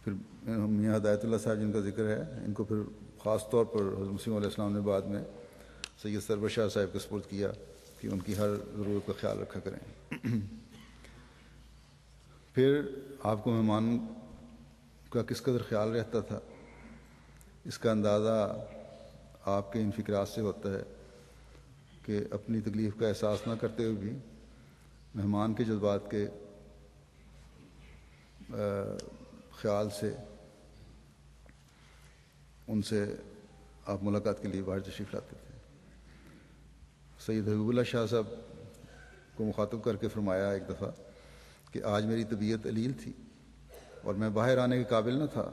پھر میاں ہدایت اللہ صاحب جن کا ذکر ہے، ان کو پھر خاص طور پر حضرت مسیح علیہ السلام نے بعد میں سید سرور شاہ صاحب کے سپرد کیا کہ ان کی ہر ضرورت کا خیال رکھا کریں۔ پھر آپ کو مہمان کا کس قدر خیال رہتا تھا، اس کا اندازہ آپ کے ان فکرات سے ہوتا ہے کہ اپنی تکلیف کا احساس نہ کرتے ہوئے بھی مہمان کے جذبات کے خیال سے ان سے آپ ملاقات کے لیے باہر تشریف لاتے تھے۔ سید حبیب اللہ شاہ صاحب کو مخاطب کر کے فرمایا ایک دفعہ کہ آج میری طبیعت علیل تھی اور میں باہر آنے کے قابل نہ تھا،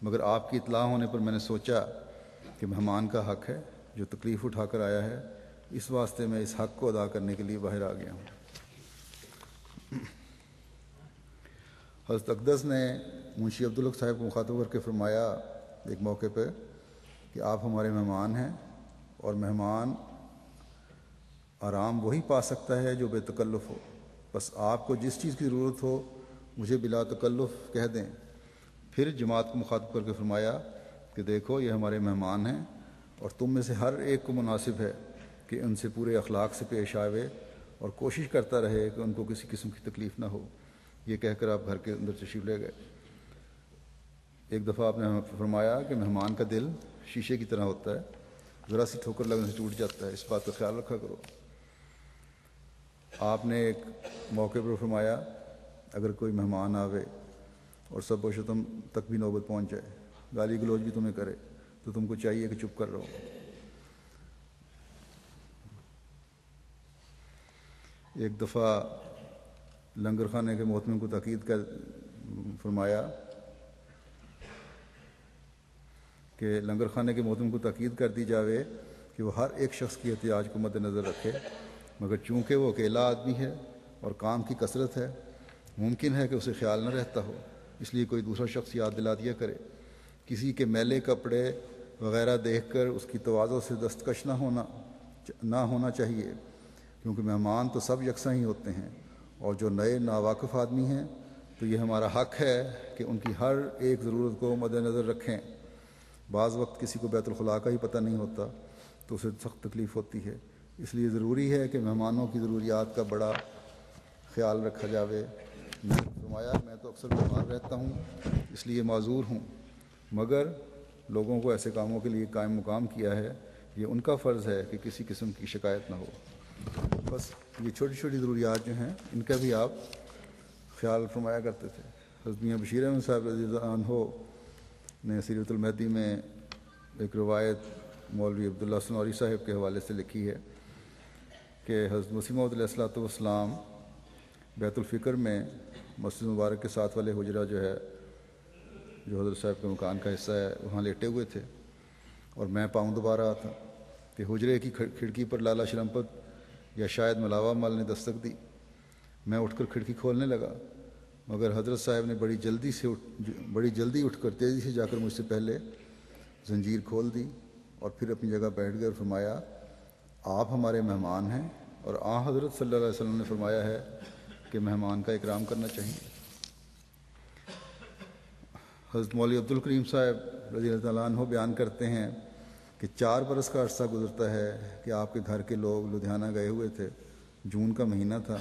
مگر آپ کی اطلاع ہونے پر میں نے سوچا کہ مہمان کا حق ہے جو تکلیف اٹھا کر آیا ہے، اس واسطے میں اس حق کو ادا کرنے کے لیے باہر آ گیا ہوں۔ حضرت اقدس نے منشی عبدالحق صاحب کو مخاطب کر کے فرمایا ایک موقع پہ کہ آپ ہمارے مہمان ہیں، اور مہمان آرام وہی پا سکتا ہے جو بے تکلف ہو، بس آپ کو جس چیز کی ضرورت ہو مجھے بلا تکلف کہہ دیں۔ پھر جماعت کو مخاطب کر کے فرمایا کہ دیکھو یہ ہمارے مہمان ہیں، اور تم میں سے ہر ایک کو مناسب ہے کہ ان سے پورے اخلاق سے پیش آوے اور کوشش کرتا رہے کہ ان کو کسی قسم کی تکلیف نہ ہو۔ یہ کہہ کر آپ گھر کے اندر تشریف لے گئے۔ ایک دفعہ آپ نے فرمایا کہ مہمان کا دل شیشے کی طرح ہوتا ہے، ذرا سی ٹھوکر لگنے سے ٹوٹ جاتا ہے، اس بات کا خیال رکھا کرو۔ آپ نے ایک موقع پر فرمایا اگر کوئی مہمان آوے اور سب و شتم تک بھی نوبت پہنچ جائے، گالی گلوچ بھی تمہیں کرے، تو تم کو چاہیے کہ چپ کر رہو۔ ایک دفعہ لنگر خانے کے محتمم کو تاکید کر فرمایا کہ لنگر خانے کے محتمم کو تاکید کر دی جاوے کہ وہ ہر ایک شخص کی احتیاج کو مد نظر رکھے، مگر چونکہ وہ اکیلا آدمی ہے اور کام کی کثرت ہے، ممکن ہے کہ اسے خیال نہ رہتا ہو، اس لیے کوئی دوسرا شخص یاد دلا دیا کرے۔ کسی کے میلے کپڑے وغیرہ دیکھ کر اس کی تواضع سے دستکش نہ ہونا چاہیے، کیونکہ مہمان تو سب یکساں ہی ہوتے ہیں، اور جو نئے ناواقف آدمی ہیں تو یہ ہمارا حق ہے کہ ان کی ہر ایک ضرورت کو مد نظر رکھیں۔ بعض وقت کسی کو بیت الخلاء کا ہی پتہ نہیں ہوتا تو اسے سخت تکلیف ہوتی ہے، اس لیے ضروری ہے کہ مہمانوں کی ضروریات کا بڑا خیال رکھا جاوے۔ میں نے فرمایا میں تو اکثر بیمار رہتا ہوں اس لیے معذور ہوں، مگر لوگوں کو ایسے کاموں کے لیے قائم مقام کیا ہے، یہ ان کا فرض ہے کہ کسی قسم کی شکایت نہ ہو۔ بس یہ چھوٹی چھوٹی ضروریات جو ہیں ان کا بھی آپ خیال فرمایا کرتے تھے۔ حضرت میاں بشیر احمد صاحب رضی اللہ عنہ نے سیرت المہدی میں ایک روایت مولوی عبداللہ سنوری صاحب کے حوالے سے لکھی ہے کہ حضرت مسیح موعود علیہ الصلوۃ والسلام بیت الفکر میں مسجد مبارک کے ساتھ والے حجرہ جو ہے، جو حضرت صاحب کے مکان کا حصہ ہے، وہاں لیٹے ہوئے تھے، اور میں پاؤں دبا رہا تھا کہ حجرے کی کھڑکی پر لالا شرمپت یا شاید ملاوہ مل نے دستک دی۔ میں اٹھ کر کھڑکی کھولنے لگا، مگر حضرت صاحب نے بڑی جلدی اٹھ کر تیزی سے جا کر مجھ سے پہلے زنجیر کھول دی اور پھر اپنی جگہ بیٹھ کر فرمایا آپ ہمارے مہمان ہیں، اور حضرت صلی اللہ علیہ وسلم نے فرمایا ہے کہ مہمان کا اکرام کرنا چاہیے۔ حضرت مولوی عبد الکریم صاحب رضی اللہ تعالیٰ عنہ بیان کرتے ہیں کہ 4 برس کا عرصہ گزرتا ہے کہ آپ کے گھر کے لوگ لدھیانہ گئے ہوئے تھے، جون کا مہینہ تھا،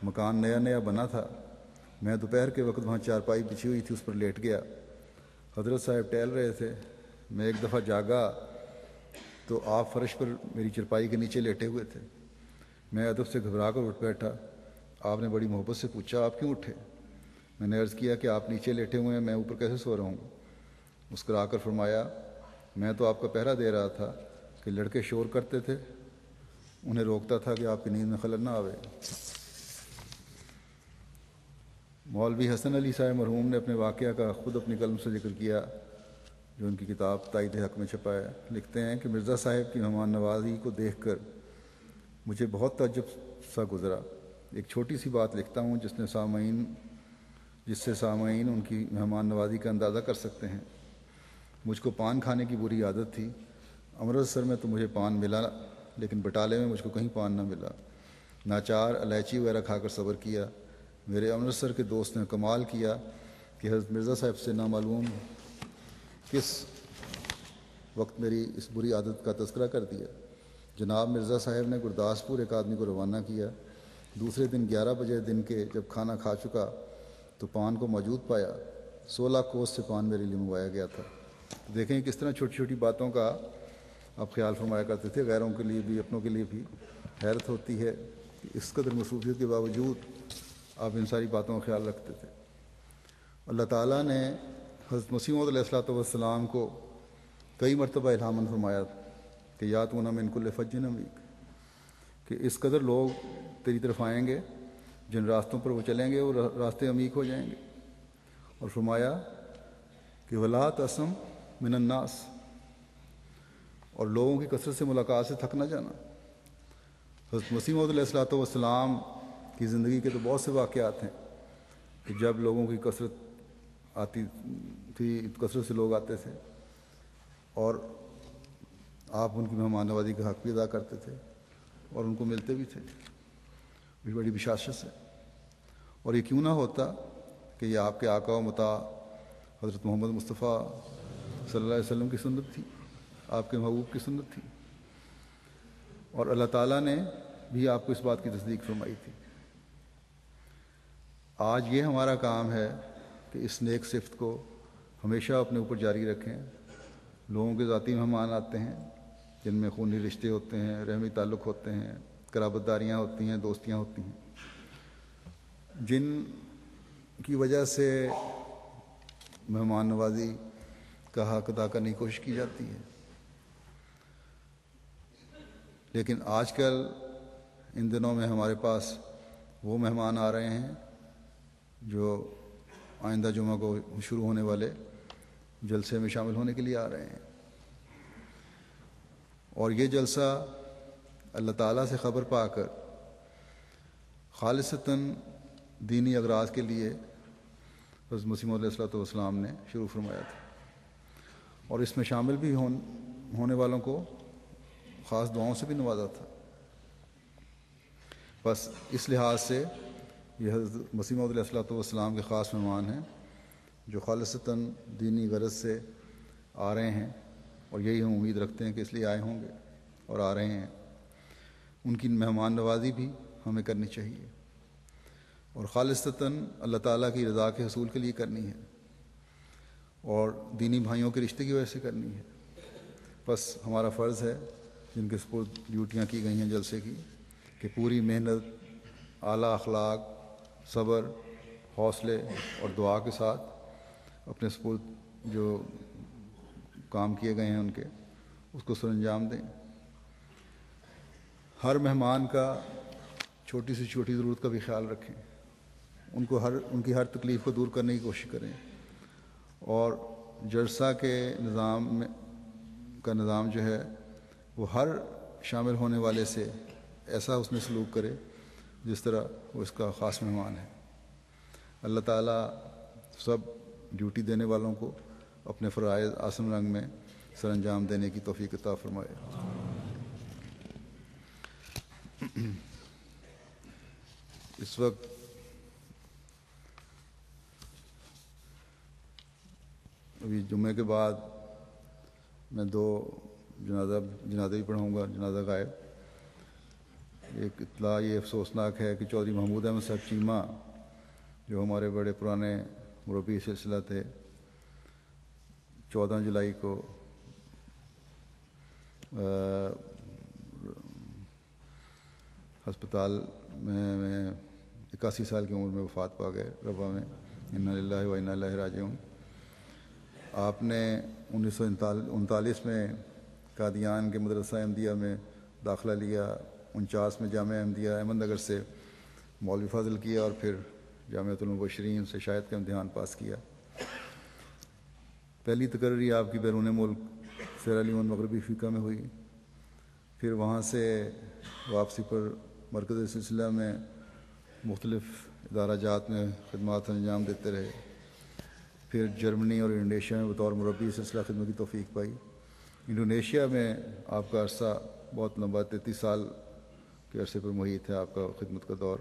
مکان نیا بنا تھا، میں دوپہر کے وقت وہاں چارپائی بچھی ہوئی تھی، اس پر لیٹ گیا۔ حضرت صاحب ٹہل رہے تھے، میں ایک دفعہ جاگا تو آپ فرش پر میری چارپائی کے نیچے لیٹے ہوئے تھے۔ میں ادب سے گھبرا کر اٹھ بیٹھا۔ آپ نے بڑی محبت سے پوچھا آپ کیوں اٹھے؟ میں نے عرض کیا کہ آپ نیچے لیٹے ہوئے ہیں، میں اوپر کیسے سو رہا ہوں؟ مسکرا کر فرمایا میں تو آپ کا پہرا دے رہا تھا کہ لڑکے شور کرتے تھے، انہیں روکتا تھا کہ آپ کی نیند میں خلل نہ آوے۔ مولوی حسن علی صاحب مرحوم نے اپنے واقعہ کا خود اپنی قلم سے ذکر کیا، جو ان کی کتاب تائید حق میں چھپا ہے۔ لکھتے ہیں کہ مرزا صاحب کی مہمان نوازی کو دیکھ کر مجھے بہت تعجب سا گزرا۔ ایک چھوٹی سی بات لکھتا ہوں جس سے سامعین ان کی مہمان نوازی کا اندازہ کر سکتے ہیں۔ مجھ کو پان کھانے کی بری عادت تھی۔ امرتسر میں تو مجھے پان ملا، لیکن بٹالے میں مجھ کو کہیں پان نہ ملا۔ ناچار الائچی وغیرہ کھا کر صبر کیا۔ میرے امرتسر کے دوست نے کمال کیا کہ حضرت مرزا صاحب سے نامعلوم کس وقت میری اس بری عادت کا تذکرہ کر دیا۔ جناب مرزا صاحب نے گرداسپور ایک آدمی کو روانہ کیا۔ دوسرے دن 11 بجے دن کے جب کھانا کھا چکا تو پان کو موجود پایا۔ 16 کوس سے پان میرے لیے منگوایا گیا تھا۔ دیکھیں کس طرح چھوٹی چھوٹی باتوں کا آپ خیال فرمایا کرتے تھے، غیروں کے لیے بھی اپنوں کے لیے بھی۔ حیرت ہوتی ہے کہ اس قدر مصروفیت کے باوجود آپ ان ساری باتوں کا خیال رکھتے تھے۔ اللہ تعالیٰ نے حضرت مسیح موعود علیہ الصلوۃ والسلام کو کئی مرتبہ الہام فرمایا کہ یا تو من کل فج عمیق، کہ اس قدر لوگ تیری طرف آئیں گے جن راستوں پر وہ چلیں گے وہ راستے عمیق ہو جائیں گے، اور فرمایا کہ ولا تسم من الناس، اور لوگوں کی کثرت سے ملاقات سے تھک نہ جانا۔ حضرت مسیح موعود علیہ الصلوۃ والسلام کی زندگی کے تو بہت سے واقعات ہیں کہ جب لوگوں کی کثرت آتی تھی، کثرت سے لوگ آتے تھے اور آپ ان کی مہمان نوازی کا حق بھی ادا کرتے تھے اور ان کو ملتے بھی تھے۔ بڑی بشاشت ہے، اور یہ کیوں نہ ہوتا کہ یہ آپ کے آقا و مطاع حضرت محمد مصطفیٰ صلی اللہ علیہ وسلم کی سنت تھی، آپ کے محبوب کی سنت تھی، اور اللہ تعالیٰ نے بھی آپ کو اس بات کی تصدیق فرمائی تھی۔ آج یہ ہمارا کام ہے کہ اس نیک صفت کو ہمیشہ اپنے اوپر جاری رکھیں۔ لوگوں کے ذاتی مہمان آتے ہیں جن میں خونی رشتے ہوتے ہیں، رحمی تعلق ہوتے ہیں، قرابت داریاں ہوتی ہیں، دوستیاں ہوتی ہیں، جن کی وجہ سے مہمان نوازی کا حق ادا کرنے کی کوشش کی جاتی ہے۔ لیکن آج کل ان دنوں میں ہمارے پاس وہ مہمان آ رہے ہیں جو آئندہ جمعہ کو شروع ہونے والے جلسے میں شامل ہونے کے لیے آ رہے ہیں، اور یہ جلسہ اللہ تعالیٰ سے خبر پا کر خالصتاً دینی اغراض کے لیے حضرت مسیح موعود علیہ الصلوۃ والسلام نے شروع فرمایا تھا، اور اس میں شامل بھی ہونے والوں کو خاص دعاؤں سے بھی نوازا تھا۔ بس اس لحاظ سے یہ حضرت مسیح موعود علیہ الصلوۃ والسلام کے خاص مہمان ہیں جو خالصتاً دینی غرض سے آ رہے ہیں، اور یہی ہم امید رکھتے ہیں کہ اس لیے آئے ہوں گے اور آ رہے ہیں۔ ان کی مہمان نوازی بھی ہمیں کرنی چاہیے، اور خالصتاً اللہ تعالیٰ کی رضا کے حصول کے لیے کرنی ہے، اور دینی بھائیوں کے رشتے کی وجہ سے کرنی ہے۔ بس ہمارا فرض ہے جن کے سپرد ڈیوٹیاں کی گئی ہیں جلسے کی، کہ پوری محنت، اعلیٰ اخلاق، صبر، حوصلے اور دعا کے ساتھ اپنے سپرد جو کام کیے گئے ہیں ان کے اس کو سر انجام دیں۔ ہر مہمان کا چھوٹی سے چھوٹی ضرورت کا بھی خیال رکھیں، ان کی ہر تکلیف کو دور کرنے کی کوشش کریں، اور جلسہ کے نظام جو ہے وہ ہر شامل ہونے والے سے ایسا اس میں سلوک کرے جس طرح وہ اس کا خاص مہمان ہے۔ اللہ تعالیٰ سب ڈیوٹی دینے والوں کو اپنے فرائض آسن رنگ میں سر انجام دینے کی توفیق عطا فرمائے۔ اس وقت ابھی جمعے کے بعد میں 2 جنازہ بھی پڑھاؤں گا، جنازہ غائب۔ ایک اطلاع یہ افسوسناک ہے کہ چودھری محمود احمد صاحب چیمہ جو ہمارے بڑے پرانے مربی سلسلہ تھے، 14 جولائی کو ہسپتال میں 81 سال کی عمر میں وفات پا گئے ربا میں۔ انا للہ و انا الیہ راجعون۔ آپ نے 1939 میں قادیان کے مدرسہ احمدیہ میں داخلہ لیا، 49 میں جامعہ احمدیہ احمد نگر سے مولوی فاضل کیا، اور پھر جامعۃ المبشرین سے شاہد کا امتحان پاس کیا۔ پہلی تقرری آپ کی بیرون ملک سیرا لیون مغربی افریقہ میں ہوئی، پھر وہاں سے واپسی پر مرکز سلسلہ میں مختلف ادارہ جات میں خدمات انجام دیتے رہے، پھر جرمنی اور انڈونیشیا میں بطور مربی سلسلہ خدمت کی توفیق پائی۔ انڈونیشیا میں آپ کا عرصہ بہت لمبا، 33 سال کے عرصے پر محیط ہے آپ کا خدمت کا دور۔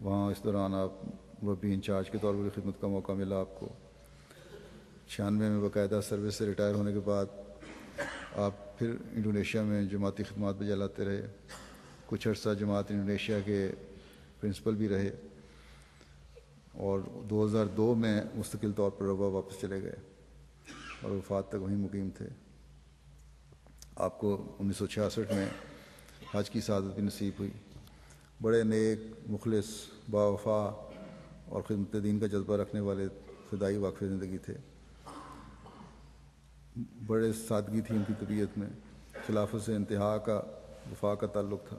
وہاں اس دوران آپ وہ بھی انچارج کے طور پر خدمت کا موقع ملا آپ کو۔ 96 میں باقاعدہ سروس سے ریٹائر ہونے کے بعد آپ پھر انڈونیشیا میں جماعتی خدمات بجا لاتے رہے۔ کچھ عرصہ جماعت انڈونیشیا کے پرنسپل بھی رہے اور 2002 میں مستقل طور پر ربوہ واپس چلے گئے اور وفات تک وہیں مقیم تھے۔ آپ کو 1966 میں حج کی سعادت بھی نصیب ہوئی۔ بڑے نیک، مخلص، باوفا اور خدمت دین کا جذبہ رکھنے والے فدائی واقف زندگی تھے۔ بڑے سادگی تھی ان کی طبیعت میں، خلافت سے انتہا کا وفا کا تعلق تھا۔